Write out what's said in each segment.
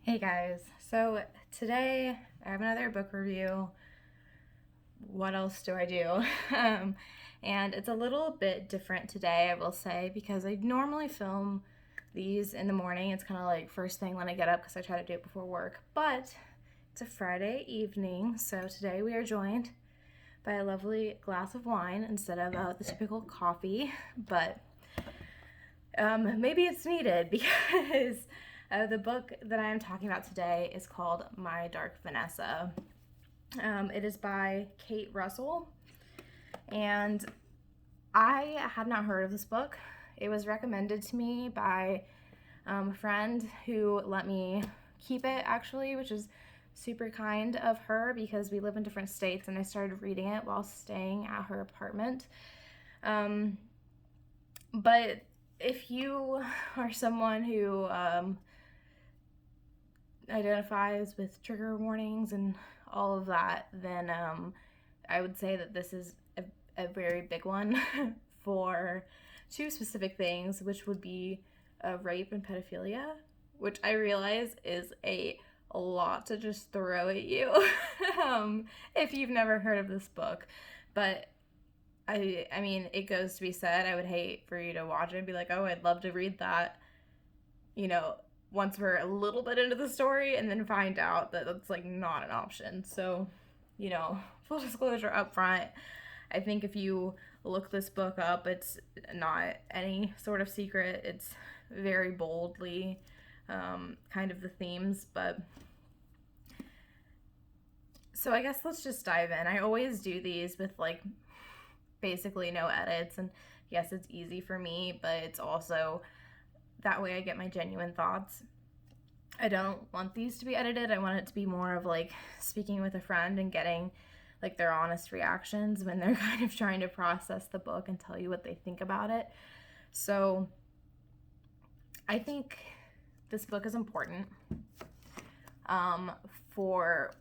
Hey guys, so today I have another book review. What else do I do? um, and it's a little bit different today, I will say, because I normally film these in the morning. It's kind of like first thing when I get up because I try to do it before work. But it's a Friday evening, so today we are joined by a lovely glass of wine instead of the typical coffee. But maybe it's needed because the book that I am talking about today is called My Dark Vanessa. It is by Kate Russell, and I had not heard of this book. It was recommended to me by a friend who let me keep it, actually, which is super kind of her because we live in different states, and I started reading it while staying at her apartment. But if you are someone who identifies with trigger warnings and all of that, then I would say that this is a very big one for two specific things, which would be rape and pedophilia, which I realize is a lot to just throw at you if you've never heard of this book. But I mean, it goes to be said, I would hate for you to watch it and be like, oh, I'd love to read that, you know, once we're a little bit into the story and then find out that that's like not an option. So, full disclosure up front, I think if you look this book up, it's not any sort of secret. It's very boldly kind of the themes, but so I guess let's just dive in. I always do these with like basically no edits, and yes, it's easy for me, but it's also that way I get my genuine thoughts. I don't want these to be edited. I want it to be more of like speaking with a friend and getting like their honest reactions when they're kind of trying to process the book and tell you what they think about it. So I think this book is important for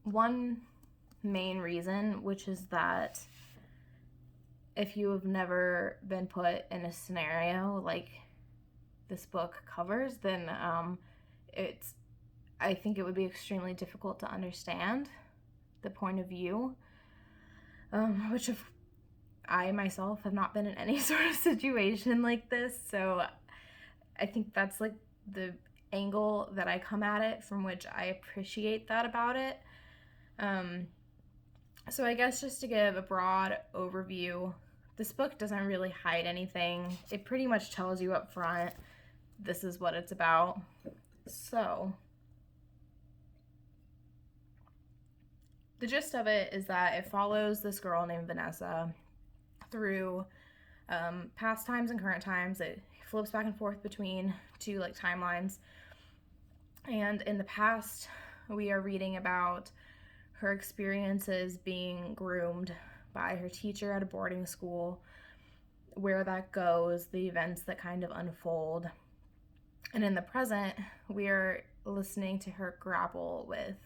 one main reason, which is that if you have never been put in a scenario like this book covers, then I think it would be extremely difficult to understand the point of view, which if I myself have not been in any sort of situation like this, so I think that's like the angle that I come at it from, which I appreciate that about it. So I guess just to give a broad overview, this book doesn't really hide anything. It pretty much tells you up front, this is what it's about. So the gist of it is that it follows this girl named Vanessa through past times and current times. It flips back and forth between two like timelines. And in the past, we are reading about her experiences being groomed by her teacher at a boarding school, where that goes, the events that kind of unfold. And in the present, we're listening to her grapple with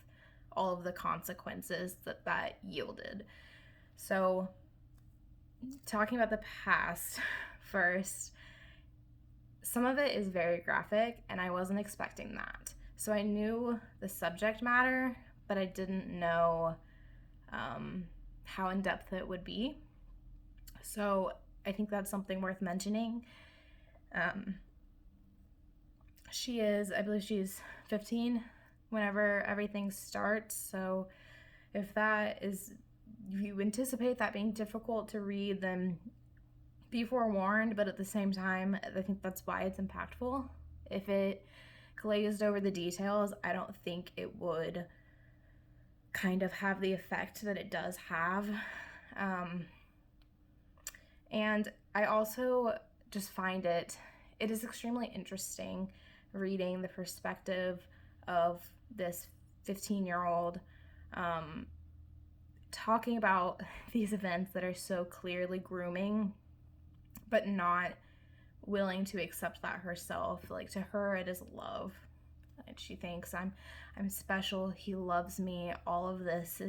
all of the consequences that yielded. So, talking about the past first, some of it is very graphic, and I wasn't expecting that. So I knew the subject matter, but I didn't know how in-depth it would be. So I think that's something worth mentioning. I believe she's 15 whenever everything starts. So if you anticipate that being difficult to read, then be forewarned. But at the same time, I think that's why it's impactful. If it glazed over the details, I don't think it would kind of have the effect that it does have. And I also just find it is extremely interesting reading the perspective of this 15-year-old talking about these events that are so clearly grooming, but not willing to accept that herself. Like, to her, it is love. And she thinks, I'm special, he loves me, all of this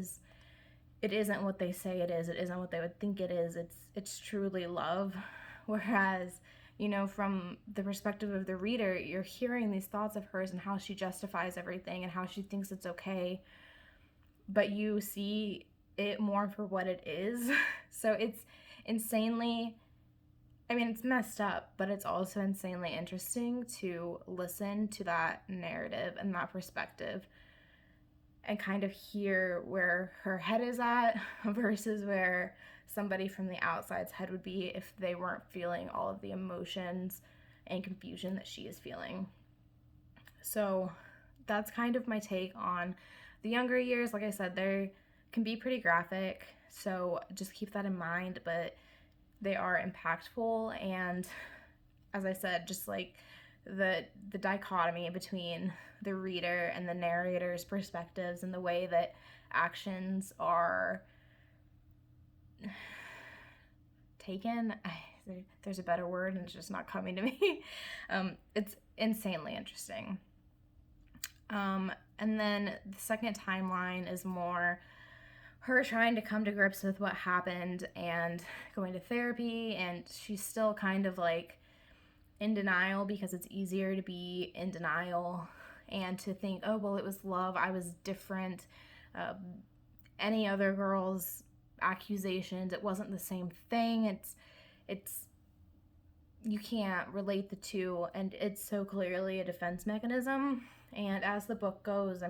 it isn't what they say it is, it isn't what they would think it is, it's truly love. Whereas, from the perspective of the reader, you're hearing these thoughts of hers and how she justifies everything and how she thinks it's okay, but you see it more for what it is. So it's insanely, it's messed up, but it's also insanely interesting to listen to that narrative and that perspective and kind of hear where her head is at versus where somebody from the outside's head would be if they weren't feeling all of the emotions and confusion that she is feeling. So that's kind of my take on the younger years. Like I said, they can be pretty graphic, so just keep that in mind, but they are impactful. And as I said, just like the dichotomy between the reader and the narrator's perspectives and the way that actions are taken, there's a better word and it's just not coming to me. It's insanely interesting. And then the second timeline is more her trying to come to grips with what happened and going to therapy, and she's still kind of like in denial because it's easier to be in denial and to think, oh, well, it was love, I was different. Any other girl's accusations, it wasn't the same thing. It's you can't relate the two, and it's so clearly a defense mechanism. And as the book goes,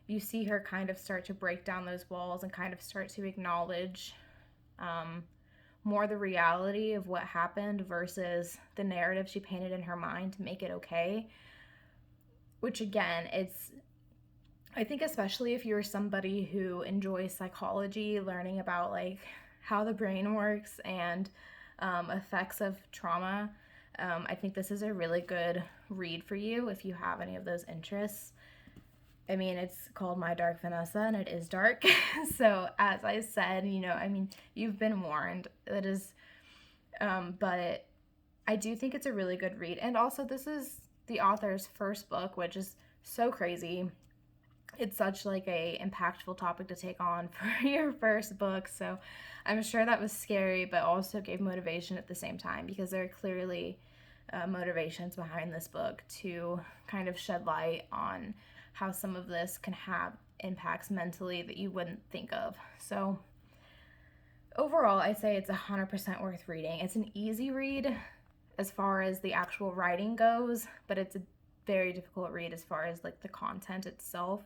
you see her kind of start to break down those walls and kind of start to acknowledge more the reality of what happened versus the narrative she painted in her mind to make it okay. Which again, I think especially if you're somebody who enjoys psychology, learning about like how the brain works and effects of trauma, I think this is a really good read for you if you have any of those interests. It's called My Dark Vanessa, and it is dark. So as I said, you've been warned. That is, but I do think it's a really good read. And also, this is the author's first book, which is so crazy. It's such like a impactful topic to take on for your first book. So I'm sure that was scary, but also gave motivation at the same time, because there are clearly motivations behind this book to kind of shed light on how some of this can have impacts mentally that you wouldn't think of. So overall, I say it's 100% worth reading. It's an easy read as far as the actual writing goes, but it's a very difficult read as far as like the content itself,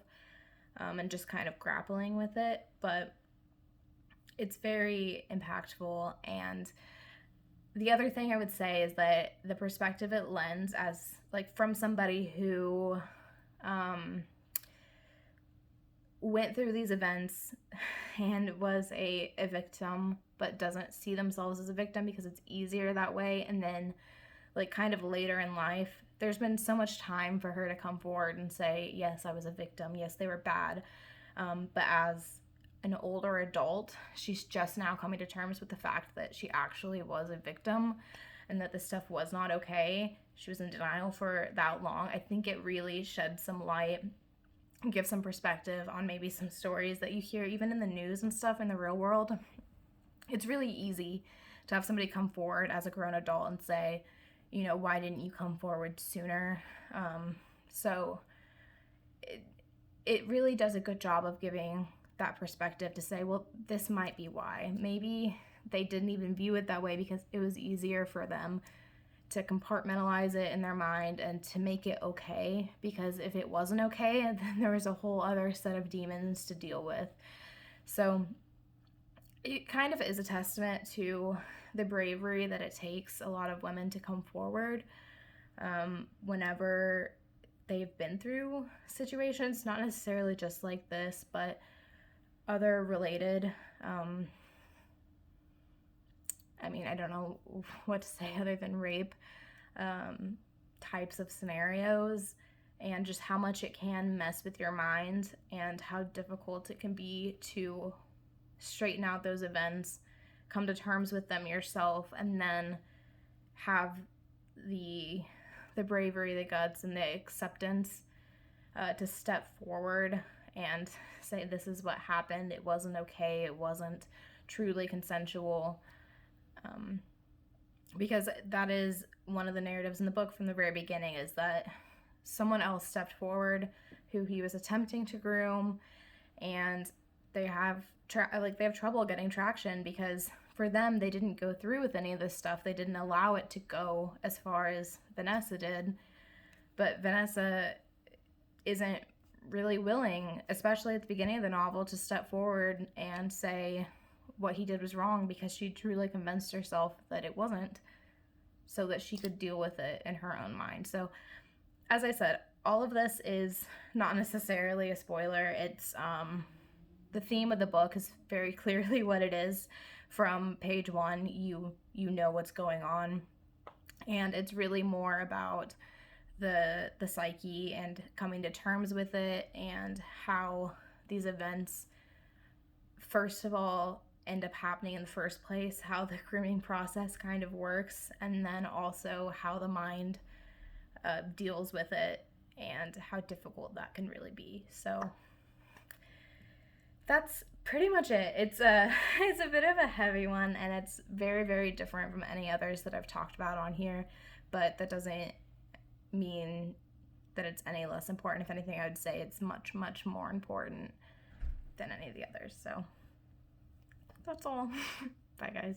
and just kind of grappling with it. But it's very impactful. And the other thing I would say is that the perspective it lends, as like from somebody who went through these events and was a victim, but doesn't see themselves as a victim because it's easier that way. And then like kind of later in life, there's been so much time for her to come forward and say, yes, I was a victim. Yes, they were bad. But as an older adult, she's just now coming to terms with the fact that she actually was a victim and that this stuff was not okay. She was in denial for that long. I think it really sheds some light and gives some perspective on maybe some stories that you hear even in the news and stuff in the real world. It's really easy to have somebody come forward as a grown adult and say, why didn't you come forward sooner? So it really does a good job of giving that perspective to say, well, this might be why. Maybe they didn't even view it that way because it was easier for them to compartmentalize it in their mind and to make it okay, because if it wasn't okay, then there was a whole other set of demons to deal with. So it kind of is a testament to the bravery that it takes a lot of women to come forward whenever they've been through situations, not necessarily just like this, but other related. I don't know what to say other than rape types of scenarios, and just how much it can mess with your mind and how difficult it can be to straighten out those events, come to terms with them yourself, and then have the bravery, the guts, and the acceptance to step forward and say, this is what happened. It wasn't okay. It wasn't truly consensual. because that is one of the narratives in the book from the very beginning, is that someone else stepped forward who he was attempting to groom, and they have they have trouble getting traction because for them they didn't go through with any of this stuff. They didn't allow it to go as far as Vanessa did. But Vanessa isn't really willing, especially at the beginning of the novel, to step forward and say what he did was wrong, because she truly convinced herself that it wasn't, so that she could deal with it in her own mind. So, as I said, all of this is not necessarily a spoiler. It's the theme of the book is very clearly what it is. From page one, you know what's going on, and it's really more about the psyche and coming to terms with it, and how these events first of all end up happening in the first place, how the grooming process kind of works, and then also how the mind deals with it and how difficult that can really be. So that's pretty much it. It's a it's a bit of a heavy one, and it's very, very different from any others that I've talked about on here, but that doesn't mean that it's any less important. If anything, I would say it's much, much more important than any of the others. So that's all. Bye, guys.